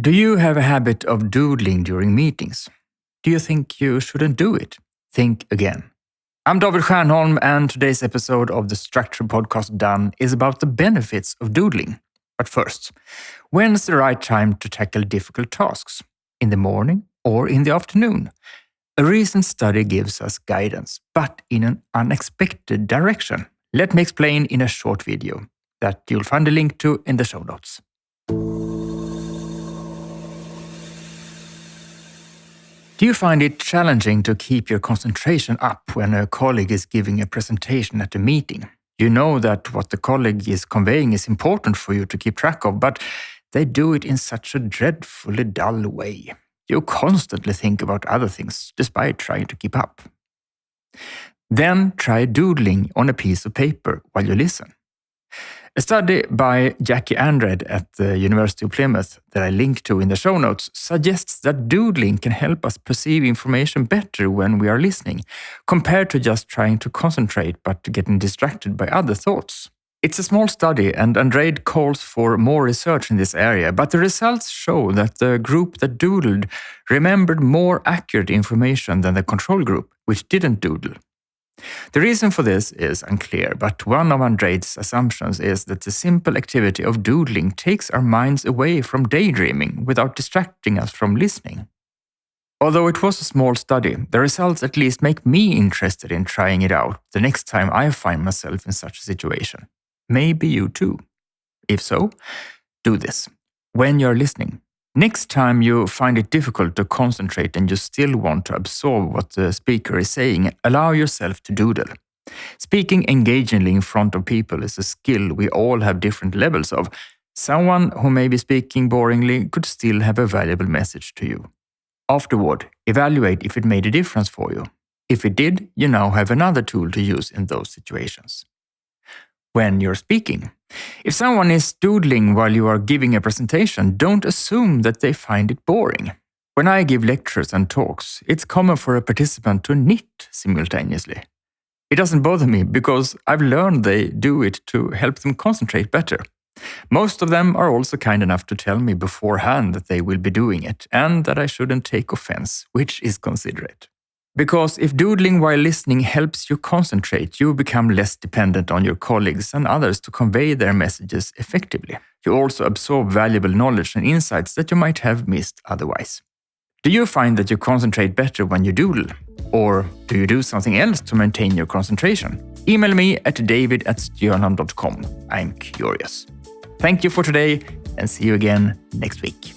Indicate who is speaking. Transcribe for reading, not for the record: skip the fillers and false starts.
Speaker 1: Do you have a habit of doodling during meetings? Do you think you shouldn't do it? Think again. I'm David Stiernholm, and today's episode of the Struktör podcast Done is about the benefits of doodling. But first, when's the right time to tackle difficult tasks? In the morning or in the afternoon? A recent study gives us guidance, but in an unexpected direction. Let me explain in a short video that you'll find a link to in the show notes. Do you find it challenging to keep your concentration up when a colleague is giving a presentation at a meeting? You know that what the colleague is conveying is important for you to keep track of, but they do it in such a dreadfully dull way. You constantly think about other things despite trying to keep up. Then try doodling on a piece of paper while you listen. A study by Jackie Andred at the University of Plymouth that I link to in the show notes suggests that doodling can help us perceive information better when we are listening, compared to just trying to concentrate but getting distracted by other thoughts. It's a small study, and Andred calls for more research in this area, but the results show that the group that doodled remembered more accurate information than the control group, which didn't doodle. The reason for this is unclear, but one of Andred's assumptions is that the simple activity of doodling takes our minds away from daydreaming without distracting us from listening. Although it was a small study, the results at least make me interested in trying it out the next time I find myself in such a situation. Maybe you too. If so, do this. When you're listening, next time you find it difficult to concentrate and you still want to absorb what the speaker is saying, allow yourself to doodle. Speaking engagingly in front of people is a skill we all have different levels of. Someone who may be speaking boringly could still have a valuable message to you. Afterward, evaluate if it made a difference for you. If it did, you now have another tool to use in those situations. When you're speaking, if someone is doodling while you are giving a presentation, don't assume that they find it boring. When I give lectures and talks, it's common for a participant to knit simultaneously. It doesn't bother me because I've learned they do it to help them concentrate better. Most of them are also kind enough to tell me beforehand that they will be doing it and that I shouldn't take offense, which is considerate. Because if doodling while listening helps you concentrate, you become less dependent on your colleagues and others to convey their messages effectively. You also absorb valuable knowledge and insights that you might have missed otherwise. Do you find that you concentrate better when you doodle? Or do you do something else to maintain your concentration? Email me at david@stiernholm.com. I'm curious. Thank you for today, and see you again next week.